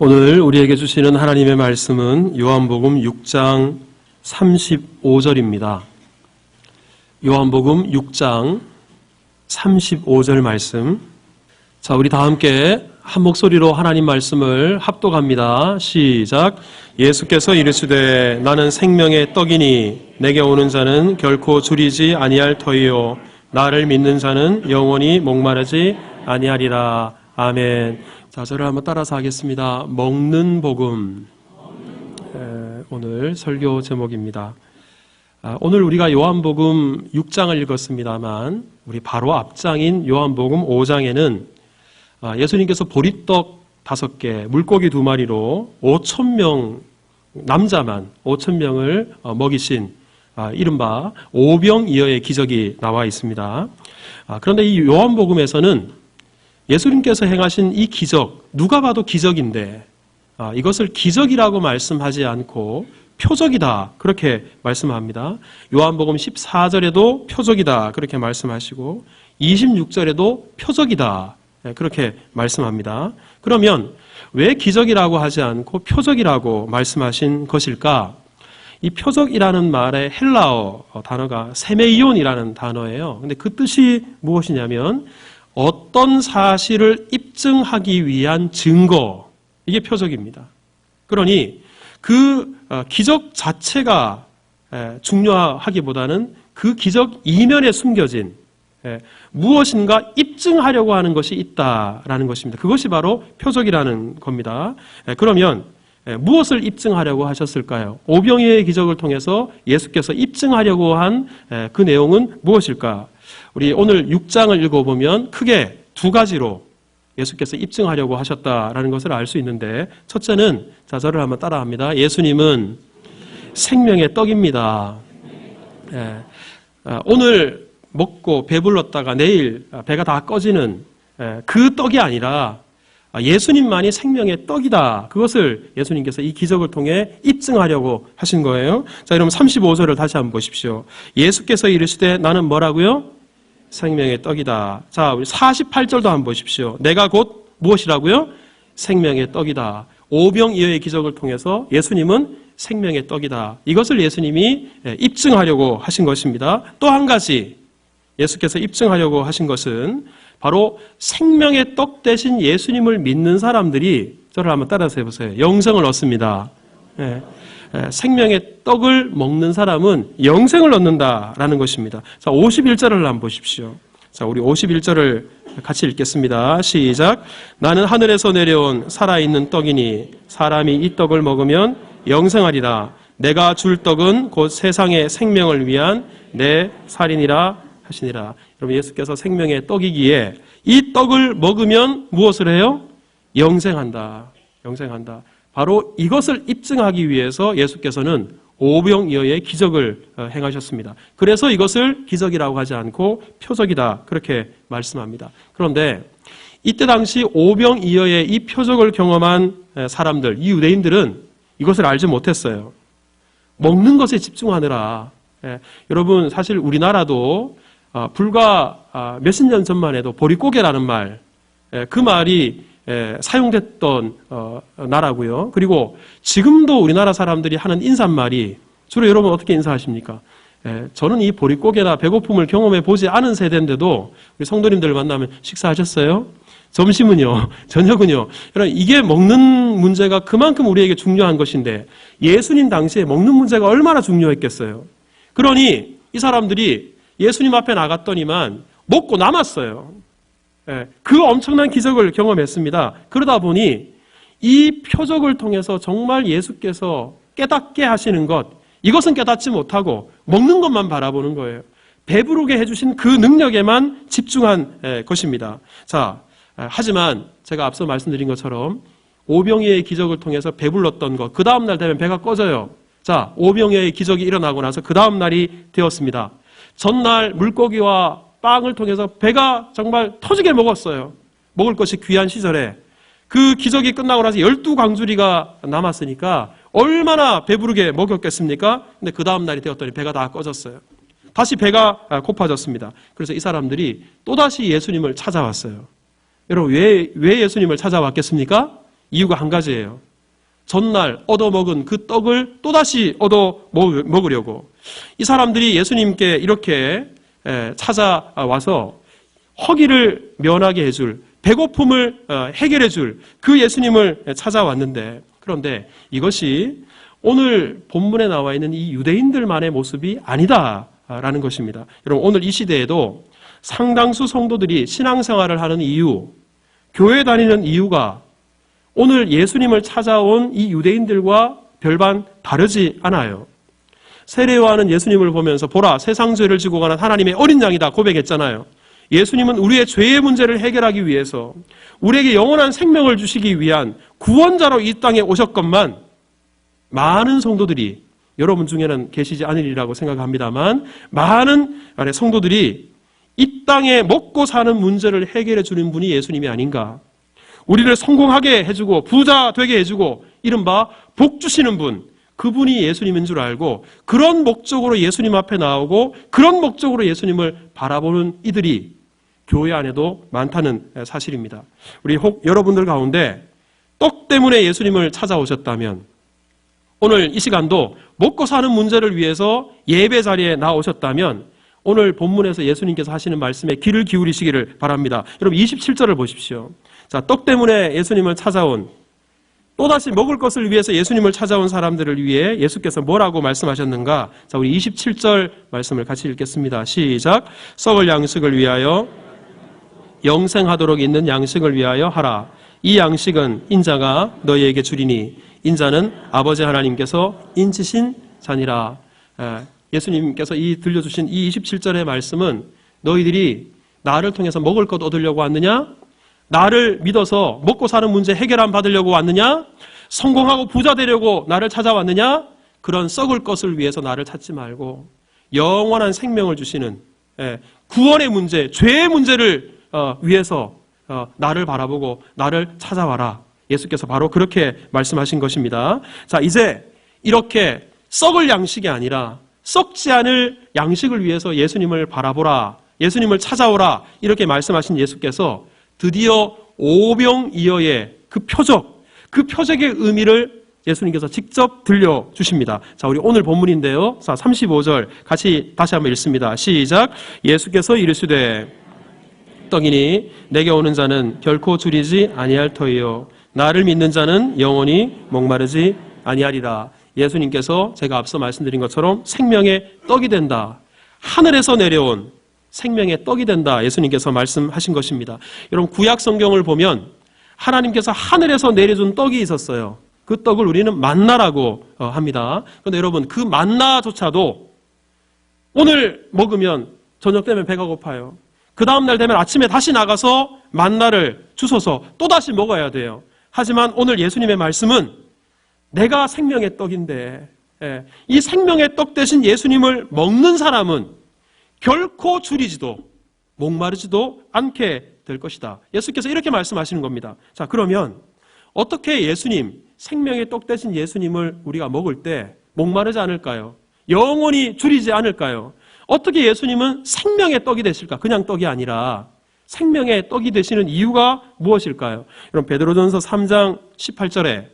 오늘 우리에게 주시는 하나님의 말씀은 요한복음 6장 35절입니다. 요한복음 6장 35절 말씀. 자, 우리 다 함께 한 목소리로 하나님 말씀을 합독합니다. 시작. 예수께서 이르시되 나는 생명의 떡이니 내게 오는 자는 결코 줄이지 아니할 터이요 나를 믿는 자는 영원히 목마르지 아니하리라. 아멘. 자, 저를 한번 따라서 하겠습니다. 먹는 복음. 오늘 설교 제목입니다. 오늘 우리가 요한복음 6장을 읽었습니다만 우리 바로 앞장인 요한복음 5장에는 예수님께서 보리떡 5개, 물고기 2마리로 5,000명, 남자만 5,000명을 먹이신 이른바 오병이어의 기적이 나와 있습니다. 그런데 이 요한복음에서는 예수님께서 행하신 이 기적, 누가 봐도 기적인데 이것을 기적이라고 말씀하지 않고 표적이다 그렇게 말씀합니다. 요한복음 14절에도 표적이다 그렇게 말씀하시고 26절에도 표적이다 그렇게 말씀합니다. 그러면 왜 기적이라고 하지 않고 표적이라고 말씀하신 것일까? 이 표적이라는 말의 헬라어 단어가 세메이온이라는 단어예요. 근데 그 뜻이 무엇이냐면 어떤 사실을 입증하기 위한 증거, 이게 표적입니다. 그러니 그 기적 자체가 중요하기보다는 그 기적 이면에 숨겨진 무엇인가 입증하려고 하는 것이 있다라는 것입니다. 그것이 바로 표적이라는 겁니다. 그러면 무엇을 입증하려고 하셨을까요? 오병이어의 기적을 통해서 예수께서 입증하려고 한 그 내용은 무엇일까? 우리 오늘 6장을 읽어보면 크게 2가지로 예수께서 입증하려고 하셨다라는 것을 알 수 있는데, 첫째는, 자, 저를 한번 따라합니다. 예수님은 생명의 떡입니다. 오늘 먹고 배불렀다가 내일 배가 다 꺼지는 그 떡이 아니라 예수님만이 생명의 떡이다. 그것을 예수님께서 이 기적을 통해 입증하려고 하신 거예요. 자, 여러분 35절을 다시 한번 보십시오. 예수께서 이르시되 나는 뭐라고요? 생명의 떡이다. 자, 우리 48절도 한번 보십시오. 내가 곧 무엇이라고요? 생명의 떡이다. 오병이어의 기적을 통해서 예수님은 생명의 떡이다. 이것을 예수님이 입증하려고 하신 것입니다. 또 한 가지 예수께서 입증하려고 하신 것은 바로 생명의 떡 대신 예수님을 믿는 사람들이, 저를 한번 따라서 해보세요, 영생을 얻습니다. 생명의 떡을 먹는 사람은 영생을 얻는다라는 것입니다. 자, 51절을 한번 보십시오. 자, 우리 51절을 같이 읽겠습니다. 시작. 나는 하늘에서 내려온 살아있는 떡이니 사람이 이 떡을 먹으면 영생하리라. 내가 줄 떡은 곧 세상의 생명을 위한 내 살이니라 하시니라. 여러분, 예수께서 생명의 떡이기에 이 떡을 먹으면 무엇을 해요? 영생한다. 영생한다. 바로 이것을 입증하기 위해서 예수께서는 오병이어의 기적을 행하셨습니다. 그래서 이것을 기적이라고 하지 않고 표적이다 그렇게 말씀합니다. 그런데 이때 당시 오병이어의 이 표적을 경험한 사람들, 이 유대인들은 이것을 알지 못했어요. 먹는 것에 집중하느라. 여러분, 사실 우리나라도 불과 몇십 년 전만 해도 보릿고개라는 말, 그 말이 사용됐던 나라고요. 그리고 지금도 우리나라 사람들이 하는 인사말이 주로 여러분 어떻게 인사하십니까? 저는 이 보릿고개나 배고픔을 경험해 보지 않은 세대인데도 우리 성도님들 만나면 식사하셨어요? 점심은요? 저녁은요? 여러분, 이게 먹는 문제가 그만큼 우리에게 중요한 것인데 예수님 당시에 먹는 문제가 얼마나 중요했겠어요? 그러니 이 사람들이 예수님 앞에 나갔더니만 먹고 남았어요. 그 엄청난 기적을 경험했습니다. 그러다 보니 이 표적을 통해서 정말 예수께서 깨닫게 하시는 것, 이것은 깨닫지 못하고 먹는 것만 바라보는 거예요. 배부르게 해주신 그 능력에만 집중한 것입니다. 자, 하지만 제가 앞서 말씀드린 것처럼 오병이어의 기적을 통해서 배불렀던 것, 그 다음 날 되면 배가 꺼져요. 자, 오병이어의 기적이 일어나고 나서 그 다음 날이 되었습니다. 전날 물고기와 빵을 통해서 배가 정말 터지게 먹었어요. 먹을 것이 귀한 시절에. 그 기적이 끝나고 나서 12광주리가 남았으니까 얼마나 배부르게 먹였겠습니까? 근데 그 다음 날이 되었더니 배가 다 꺼졌어요. 다시 배가 고파졌습니다. 그래서 이 사람들이 또다시 예수님을 찾아왔어요. 여러분, 왜 예수님을 찾아왔겠습니까? 이유가 한 가지예요. 전날 얻어먹은 그 떡을 또다시 얻어먹으려고. 이 사람들이 예수님께 이렇게 찾아와서 허기를 면하게 해줄, 배고픔을 해결해 줄 그 예수님을 찾아왔는데, 그런데 이것이 오늘 본문에 나와 있는 이 유대인들만의 모습이 아니다라는 것입니다. 여러분, 오늘 이 시대에도 상당수 성도들이 신앙생활을 하는 이유, 교회 다니는 이유가 오늘 예수님을 찾아온 이 유대인들과 별반 다르지 않아요. 세례요한은 예수님을 보면서 보라, 세상 죄를 지고 가는 하나님의 어린 양이다 고백했잖아요. 예수님은 우리의 죄의 문제를 해결하기 위해서 우리에게 영원한 생명을 주시기 위한 구원자로 이 땅에 오셨건만, 많은 성도들이, 여러분 중에는 계시지 않으리라고 생각합니다만, 많은 성도들이 이 땅에 먹고 사는 문제를 해결해 주는 분이 예수님이 아닌가. 우리를 성공하게 해주고 부자 되게 해주고 이른바 복 주시는 분, 그분이 예수님인 줄 알고 그런 목적으로 예수님 앞에 나오고 그런 목적으로 예수님을 바라보는 이들이 교회 안에도 많다는 사실입니다. 우리 혹 여러분들 가운데 떡 때문에 예수님을 찾아오셨다면, 오늘 이 시간도 먹고 사는 문제를 위해서 예배 자리에 나오셨다면, 오늘 본문에서 예수님께서 하시는 말씀에 귀를 기울이시기를 바랍니다. 여러분 27절을 보십시오. 자, 떡 때문에 예수님을 찾아온, 또다시 먹을 것을 위해서 예수님을 찾아온 사람들을 위해 예수께서 뭐라고 말씀하셨는가? 자, 우리 27절 말씀을 같이 읽겠습니다. 시작. 썩을 양식을 위하여 영생하도록 있는 양식을 위하여 하라. 이 양식은 인자가 너희에게 주리니 인자는 아버지 하나님께서 인치신 자니라. 예수님께서 들려주신 이 27절의 말씀은, 너희들이 나를 통해서 먹을 것 얻으려고 왔느냐? 나를 믿어서 먹고 사는 문제 해결안 받으려고 왔느냐? 성공하고 부자 되려고 나를 찾아왔느냐? 그런 썩을 것을 위해서 나를 찾지 말고 영원한 생명을 주시는 구원의 문제, 죄의 문제를 위해서 나를 바라보고 나를 찾아와라. 예수께서 바로 그렇게 말씀하신 것입니다. 자, 이제 이렇게 썩을 양식이 아니라 썩지 않을 양식을 위해서 예수님을 바라보라, 예수님을 찾아오라, 이렇게 말씀하신 예수께서 드디어 오병이어의 그 표적의 의미를 예수님께서 직접 들려주십니다. 자, 우리 오늘 본문인데요. 자, 35절 같이 다시 한번 읽습니다. 시작. 예수께서 이르시되 떡이니 내게 오는 자는 결코 줄이지 아니할 터이요 나를 믿는 자는 영원히 목마르지 아니하리라. 예수님께서 제가 앞서 말씀드린 것처럼 생명의 떡이 된다. 하늘에서 내려온 생명의 떡이 된다. 예수님께서 말씀하신 것입니다. 여러분, 구약 성경을 보면 하나님께서 하늘에서 내려준 떡이 있었어요. 그 떡을 우리는 만나라고 합니다. 그런데 여러분, 그 만나조차도 오늘 먹으면 저녁 되면 배가 고파요. 그 다음날 되면 아침에 다시 나가서 만나를 주워서 또다시 먹어야 돼요. 하지만 오늘 예수님의 말씀은 내가 생명의 떡인데, 이 생명의 떡 대신 예수님을 먹는 사람은 결코 줄이지도 목마르지도 않게 될 것이다. 예수께서 이렇게 말씀하시는 겁니다. 자, 그러면 어떻게 예수님, 생명의 떡 대신 예수님을 우리가 먹을 때 목마르지 않을까요? 영원히 줄이지 않을까요? 어떻게 예수님은 생명의 떡이 되실까? 그냥 떡이 아니라 생명의 떡이 되시는 이유가 무엇일까요? 여러분, 베드로전서 3장 18절에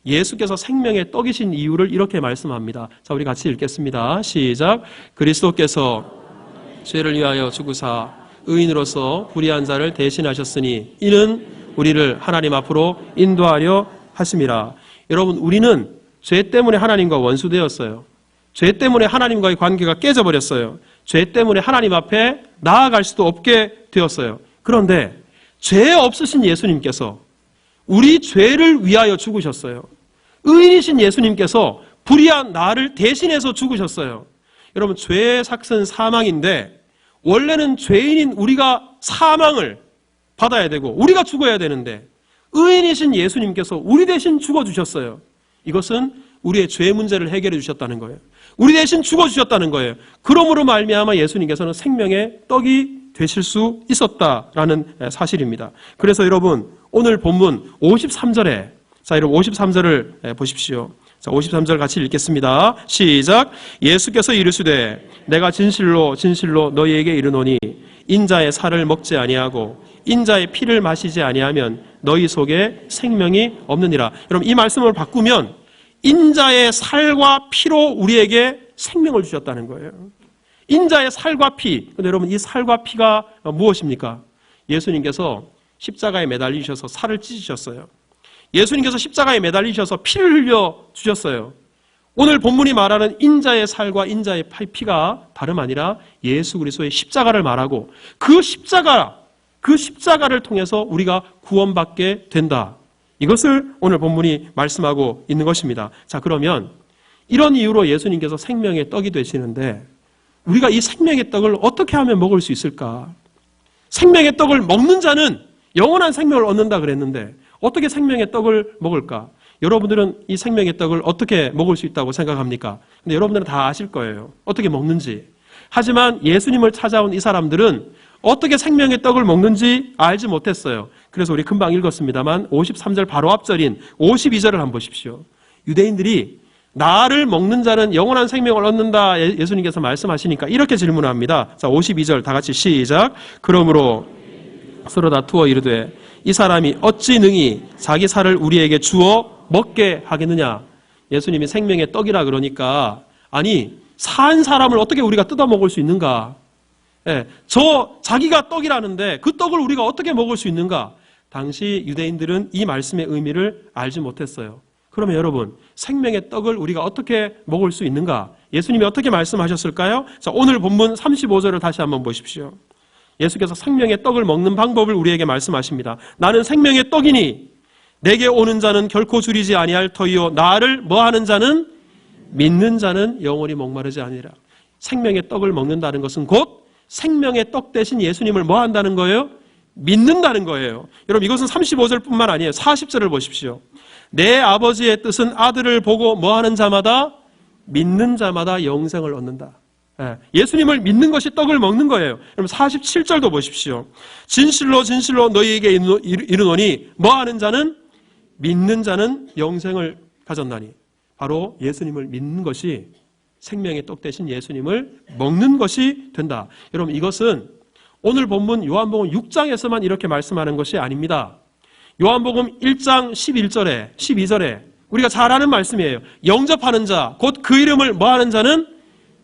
예수께서 생명의 떡이신 이유를 이렇게 말씀합니다. 자, 우리 같이 읽겠습니다. 시작. 그리스도께서 죄를 위하여 죽으사 의인으로서 불의한 자를 대신하셨으니 이는 우리를 하나님 앞으로 인도하려 하심이라. 여러분, 우리는 죄 때문에 하나님과 원수되었어요. 죄 때문에 하나님과의 관계가 깨져버렸어요. 죄 때문에 하나님 앞에 나아갈 수도 없게 되었어요. 그런데 죄 없으신 예수님께서 우리 죄를 위하여 죽으셨어요. 의인이신 예수님께서 불의한 나를 대신해서 죽으셨어요. 여러분, 죄의 삭은 사망인데 원래는 죄인인 우리가 사망을 받아야 되고 우리가 죽어야 되는데 의인이신 예수님께서 우리 대신 죽어주셨어요. 이것은 우리의 죄 문제를 해결해 주셨다는 거예요. 우리 대신 죽어주셨다는 거예요. 그러므로 말미암아 예수님께서는 생명의 떡이 되실 수 있었다라는 사실입니다. 그래서 여러분, 오늘 본문 53절에, 자, 여러분 53절을 보십시오. 자, 53절 같이 읽겠습니다. 시작. 예수께서 이르시되 내가 진실로 진실로 너희에게 이르노니 인자의 살을 먹지 아니하고 인자의 피를 마시지 아니하면 너희 속에 생명이 없느니라. 여러분 이 말씀을 바꾸면 인자의 살과 피로 우리에게 생명을 주셨다는 거예요. 인자의 살과 피. 근데 여러분 이 살과 피가 무엇입니까? 예수님께서 십자가에 매달리셔서 살을 찢으셨어요. 예수님께서 십자가에 매달리셔서 피를 흘려 주셨어요. 오늘 본문이 말하는 인자의 살과 인자의 피가 다름 아니라 예수 그리스도의 십자가를 말하고 그 십자가를 통해서 우리가 구원받게 된다. 이것을 오늘 본문이 말씀하고 있는 것입니다. 자, 그러면 이런 이유로 예수님께서 생명의 떡이 되시는데 우리가 이 생명의 떡을 어떻게 하면 먹을 수 있을까? 생명의 떡을 먹는 자는 영원한 생명을 얻는다 그랬는데 어떻게 생명의 떡을 먹을까? 여러분들은 이 생명의 떡을 어떻게 먹을 수 있다고 생각합니까? 근데 여러분들은 다 아실 거예요. 어떻게 먹는지. 하지만 예수님을 찾아온 이 사람들은 어떻게 생명의 떡을 먹는지 알지 못했어요. 그래서 우리 금방 읽었습니다만 53절 바로 앞절인 52절을 한번 보십시오. 유대인들이 나를 먹는 자는 영원한 생명을 얻는다 예수님께서 말씀하시니까 이렇게 질문합니다. 자, 52절 다 같이 시작. 그러므로 서로 다투어 이르되 이 사람이 어찌 능히 자기 살을 우리에게 주어 먹게 하겠느냐. 예수님이 생명의 떡이라 그러니까 아니 산 사람을 어떻게 우리가 뜯어 먹을 수 있는가. 자기가 떡이라는데 그 떡을 우리가 어떻게 먹을 수 있는가. 당시 유대인들은 이 말씀의 의미를 알지 못했어요. 그러면 여러분 생명의 떡을 우리가 어떻게 먹을 수 있는가. 예수님이 어떻게 말씀하셨을까요? 자, 오늘 본문 35절을 다시 한번 보십시오. 예수께서 생명의 떡을 먹는 방법을 우리에게 말씀하십니다. 나는 생명의 떡이니 내게 오는 자는 결코 줄이지 아니할 터이요 나를 뭐하는 자는 믿는 자는 영원히 목마르지 아니라. 생명의 떡을 먹는다는 것은 곧 생명의 떡 대신 예수님을 뭐한다는 거예요? 믿는다는 거예요. 여러분 이것은 35절뿐만 아니에요. 40절을 보십시오. 내 아버지의 뜻은 아들을 보고 뭐하는 자마다 믿는 자마다 영생을 얻는다. 예수님을 믿는 것이 떡을 먹는 거예요. 여러분 47절도 보십시오. 진실로 진실로 너희에게 이르노니 뭐하는 자는 믿는 자는 영생을 가졌나니. 바로 예수님을 믿는 것이 생명의 떡 대신 예수님을 먹는 것이 된다. 여러분 이것은 오늘 본문 요한복음 6장에서만 이렇게 말씀하는 것이 아닙니다. 요한복음 1장 11절에 12절에 우리가 잘 아는 말씀이에요. 영접하는 자 곧 그 이름을 뭐하는 자는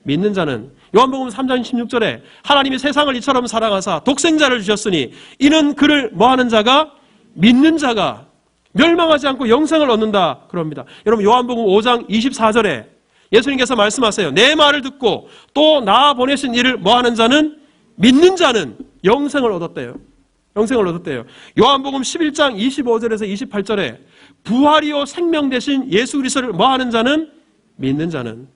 믿는 자는. 요한복음 3장 16절에 하나님이 세상을 이처럼 사랑하사 독생자를 주셨으니 이는 그를 뭐하는 자가 믿는 자가 멸망하지 않고 영생을 얻는다 그럽니다. 여러분 요한복음 5장 24절에 예수님께서 말씀하세요. 내 말을 듣고 또 나 보내신 이를 뭐하는 자는 믿는 자는 영생을 얻었대요. 영생을 얻었대요. 요한복음 11장 25절에서 28절에 부활이요 생명 대신 예수 그리스도를 뭐하는 자는 믿는 자는.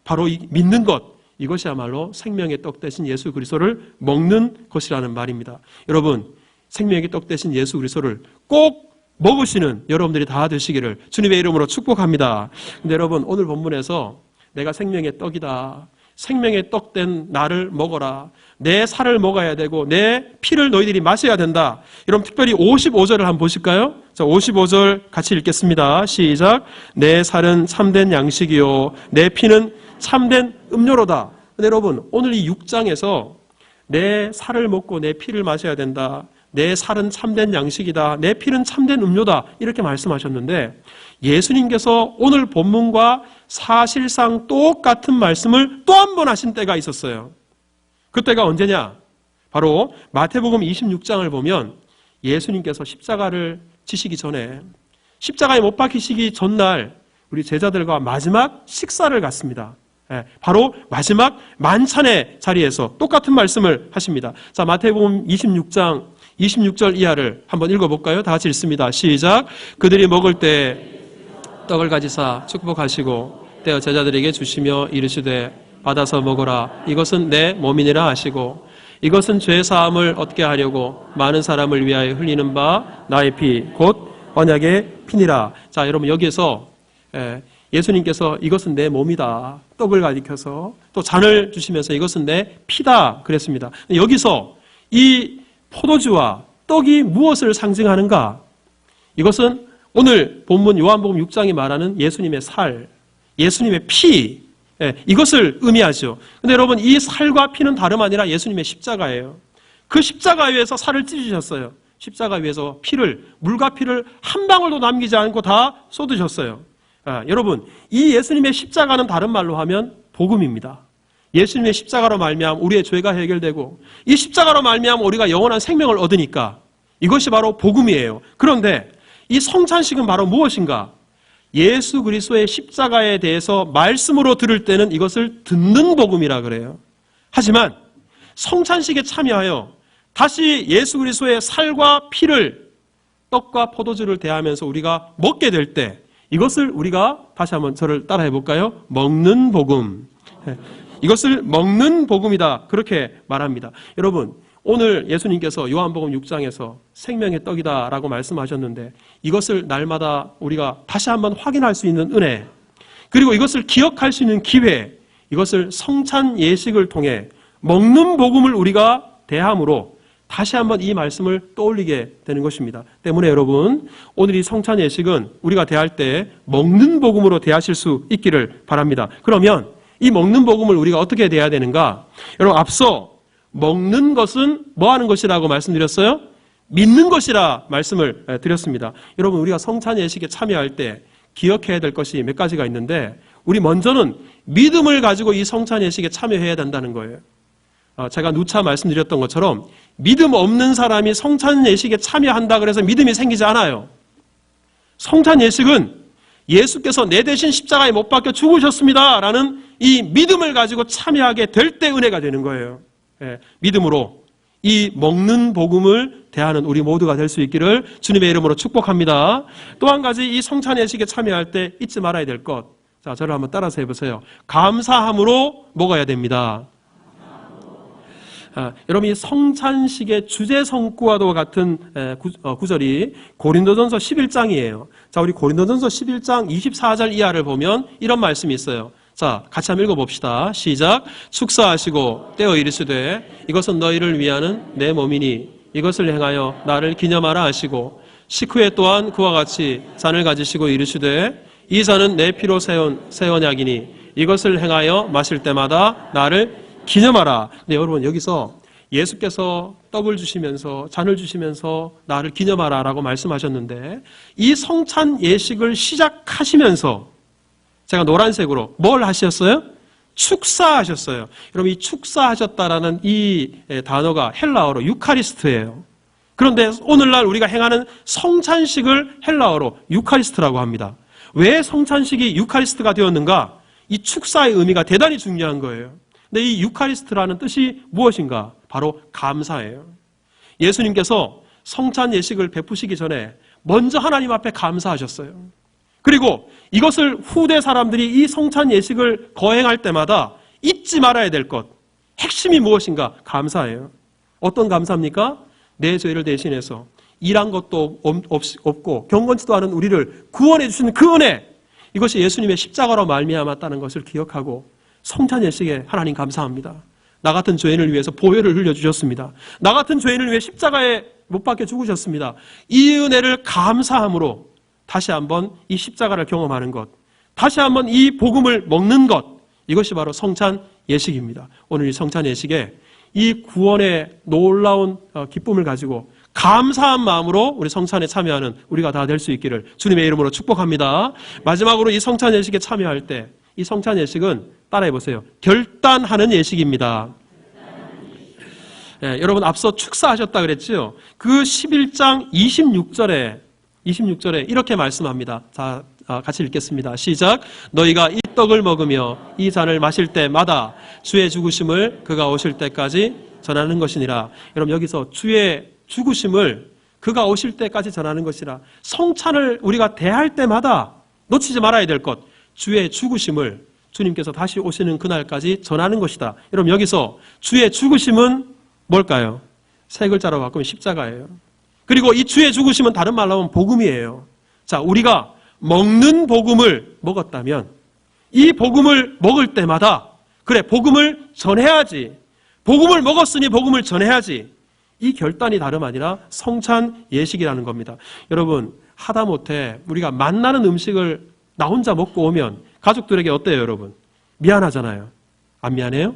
바로 이 믿는 것 이것이야말로 생명의 떡 대신 예수 그리스도를 먹는 것이라는 말입니다. 여러분 생명의 떡 대신 예수 그리스도를 꼭 먹으시는 여러분들이 다 되시기를 주님의 이름으로 축복합니다. 근데 여러분 오늘 본문에서 내가 생명의 떡이다. 생명의 떡 된 나를 먹어라. 내 살을 먹어야 되고 내 피를 너희들이 마셔야 된다. 여러분 특별히 55절을 한번 보실까요? 자, 55절 같이 읽겠습니다. 시작. 내 살은 참된 양식이요 내 피는 참된 음료로다. 근데 여러분 오늘 이 6장에서 내 살을 먹고 내 피를 마셔야 된다. 내 살은 참된 양식이다. 내 피는 참된 음료다. 이렇게 말씀하셨는데 예수님께서 오늘 본문과 사실상 똑같은 말씀을 또 한 번 하신 때가 있었어요. 그때가 언제냐? 바로 마태복음 26장을 보면 예수님께서 십자가를 지시기 전에 십자가에 못 박히시기 전날 우리 제자들과 마지막 식사를 갖습니다. 바로 마지막 만찬의 자리에서 똑같은 말씀을 하십니다. 자, 마태복음 26장 26절 이하를 한번 읽어볼까요? 다 같이 읽습니다. 시작. 그들이 먹을 때 떡을 가지사 축복하시고 떼어 제자들에게 주시며 이르시되 받아서 먹어라. 이것은 내 몸이니라 하시고 이것은 죄 사함을 얻게 하려고 많은 사람을 위하여 흘리는 바 나의 피 곧 언약의 피니라. 자, 여러분 여기에서 예수님께서 이것은 내 몸이다. 떡을 가리켜서 또 잔을 주시면서 이것은 내 피다 그랬습니다. 여기서 이 포도주와 떡이 무엇을 상징하는가? 이것은 오늘 본문 요한복음 6장이 말하는 예수님의 살, 예수님의 피, 이것을 의미하죠. 근데 여러분 이 살과 피는 다름 아니라 예수님의 십자가예요. 그 십자가 위에서 살을 찢으셨어요. 십자가 위에서 물과 피를 한 방울도 남기지 않고 다 쏟으셨어요. 여러분, 이 예수님의 십자가는 다른 말로 하면 복음입니다. 예수님의 십자가로 말미암아 우리의 죄가 해결되고 이 십자가로 말미암아 우리가 영원한 생명을 얻으니까 이것이 바로 복음이에요. 그런데 이 성찬식은 바로 무엇인가? 예수 그리스도의 십자가에 대해서 말씀으로 들을 때는 이것을 듣는 복음이라 그래요. 하지만 성찬식에 참여하여 다시 예수 그리스도의 살과 피를 떡과 포도주를 대하면서 우리가 먹게 될 때 이것을 우리가 다시 한번 저를 따라해 볼까요? 먹는 복음. 이것을 먹는 복음이다. 그렇게 말합니다. 여러분, 오늘 예수님께서 요한복음 6장에서 생명의 떡이다라고 말씀하셨는데 이것을 날마다 우리가 다시 한번 확인할 수 있는 은혜, 그리고 이것을 기억할 수 있는 기회, 이것을 성찬 예식을 통해 먹는 복음을 우리가 대함으로 다시 한번 이 말씀을 떠올리게 되는 것입니다. 때문에 여러분, 오늘 이 성찬 예식은 우리가 대할 때 먹는 복음으로 대하실 수 있기를 바랍니다. 그러면 이 먹는 복음을 우리가 어떻게 대해야 되는가? 여러분, 앞서 먹는 것은 뭐 하는 것이라고 말씀드렸어요? 믿는 것이라 말씀을 드렸습니다. 여러분, 우리가 성찬 예식에 참여할 때 기억해야 될 것이 몇 가지가 있는데 우리 먼저는 믿음을 가지고 이 성찬 예식에 참여해야 된다는 거예요. 제가 누차 말씀드렸던 것처럼 믿음 없는 사람이 성찬 예식에 참여한다 그래서 믿음이 생기지 않아요. 성찬 예식은 예수께서 내 대신 십자가에 못 박혀 죽으셨습니다 라는 이 믿음을 가지고 참여하게 될 때 은혜가 되는 거예요. 믿음으로 이 먹는 복음을 대하는 우리 모두가 될 수 있기를 주님의 이름으로 축복합니다. 또 한 가지 이 성찬 예식에 참여할 때 잊지 말아야 될 것. 자, 저를 한번 따라서 해보세요. 감사함으로 먹어야 됩니다. 여러분, 이 성찬식의 주제 성구와도 같은 구절이 고린도전서 11장이에요. 자, 우리 고린도전서 11장 24절 이하를 보면 이런 말씀이 있어요. 자, 같이 한번 읽어봅시다. 시작. 축사하시고 떼어 이르시되 이것은 너희를 위하는 내 몸이니 이것을 행하여 나를 기념하라 하시고 식후에 또한 그와 같이 잔을 가지시고 이르시되 이 잔은 내 피로 세운 새 언약이니 이것을 행하여 마실 때마다 나를 기념하라. 근데 여러분, 여기서 예수께서 떡을 주시면서 잔을 주시면서 나를 기념하라 라고 말씀하셨는데 이 성찬 예식을 시작하시면서 제가 노란색으로 뭘 하셨어요? 축사하셨어요. 여러분, 이 축사하셨다라는 이 단어가 헬라어로 유카리스트예요. 그런데 오늘날 우리가 행하는 성찬식을 헬라어로 유카리스트라고 합니다. 왜 성찬식이 유카리스트가 되었는가? 이 축사의 의미가 대단히 중요한 거예요. 근데 이 유카리스트라는 뜻이 무엇인가? 바로 감사예요. 예수님께서 성찬 예식을 베푸시기 전에 먼저 하나님 앞에 감사하셨어요. 그리고 이것을 후대 사람들이 이 성찬 예식을 거행할 때마다 잊지 말아야 될 것, 핵심이 무엇인가? 감사예요. 어떤 감사입니까? 내 죄를 대신해서 일한 것도 없고 경건치도 않은 우리를 구원해 주시는 그 은혜, 이것이 예수님의 십자가로 말미암았다는 것을 기억하고 성찬 예식에 하나님 감사합니다. 나 같은 죄인을 위해서 보혈을 흘려주셨습니다. 나 같은 죄인을 위해 십자가에 못 박혀 죽으셨습니다. 이 은혜를 감사함으로 다시 한번 이 십자가를 경험하는 것, 다시 한번 이 복음을 먹는 것, 이것이 바로 성찬 예식입니다. 오늘 이 성찬 예식에 이 구원의 놀라운 기쁨을 가지고 감사한 마음으로 우리 성찬에 참여하는 우리가 다 될 수 있기를 주님의 이름으로 축복합니다. 마지막으로 이 성찬 예식에 참여할 때 이 성찬 예식은 따라해 보세요. 결단하는 예식입니다. 여러분, 앞서 축사하셨다 그랬죠? 그 11장 26절에 이렇게 말씀합니다. 자, 같이 읽겠습니다. 시작. 너희가 이 떡을 먹으며 이 잔을 마실 때마다 주의 죽으심을 그가 오실 때까지 전하는 것이니라. 여러분, 여기서 주의 죽으심을 그가 오실 때까지 전하는 것이라. 성찬을 우리가 대할 때마다 놓치지 말아야 될 것, 주의 죽으심을 주님께서 다시 오시는 그날까지 전하는 것이다. 여러분, 여기서 주의 죽으심은 뭘까요? 세 글자로 바꾸면 십자가예요. 그리고 이 주의 죽으심은 다른 말로 하면 복음이에요. 자, 우리가 먹는 복음을 먹었다면 이 복음을 먹을 때마다 그래, 복음을 전해야지. 복음을 먹었으니 복음을 전해야지. 이 결단이 다름 아니라 성찬 예식이라는 겁니다. 여러분, 하다못해 우리가 만나는 음식을 나 혼자 먹고 오면 가족들에게 어때요, 여러분? 미안하잖아요. 안 미안해요?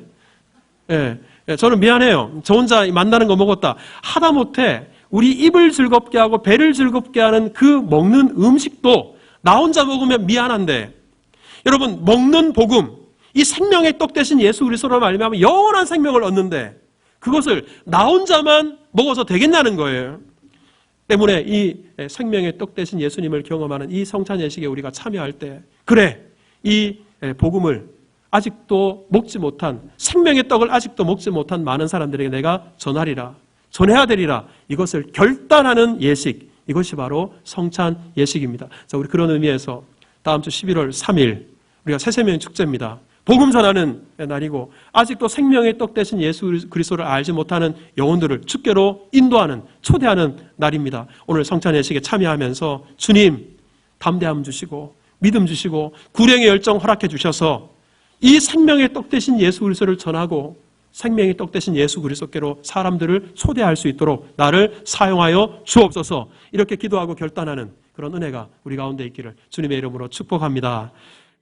예, 저는 미안해요. 저 혼자 만나는 거 먹었다. 하다못해 우리 입을 즐겁게 하고 배를 즐겁게 하는 그 먹는 음식도 나 혼자 먹으면 미안한데, 여러분, 먹는 복음, 이 생명의 떡 대신 예수 그리스도로 말미암아 영원한 생명을 얻는데 그것을 나 혼자만 먹어서 되겠냐는 거예요. 때문에 이 생명의 떡 대신 예수님을 경험하는 이 성찬 예식에 우리가 참여할 때, 그래, 이 복음을 아직도 먹지 못한, 생명의 떡을 아직도 먹지 못한 많은 사람들에게 내가 전하리라, 전해야 되리라, 이것을 결단하는 예식, 이것이 바로 성찬 예식입니다. 자, 우리 그런 의미에서 다음 주 11월 3일 우리가 새생명 축제입니다. 복음 전하는 날이고, 아직도 생명의 떡 대신 예수 그리스도를 알지 못하는 영혼들을 주께로 인도하는, 초대하는 날입니다. 오늘 성찬 예식에 참여하면서 주님 담대함 주시고 믿음 주시고 구령의 열정 허락해 주셔서 이 생명의 떡 대신 예수 그리스도를 전하고 생명의 떡 대신 예수 그리스도께로 사람들을 초대할 수 있도록 나를 사용하여 주옵소서. 이렇게 기도하고 결단하는 그런 은혜가 우리 가운데 있기를 주님의 이름으로 축복합니다.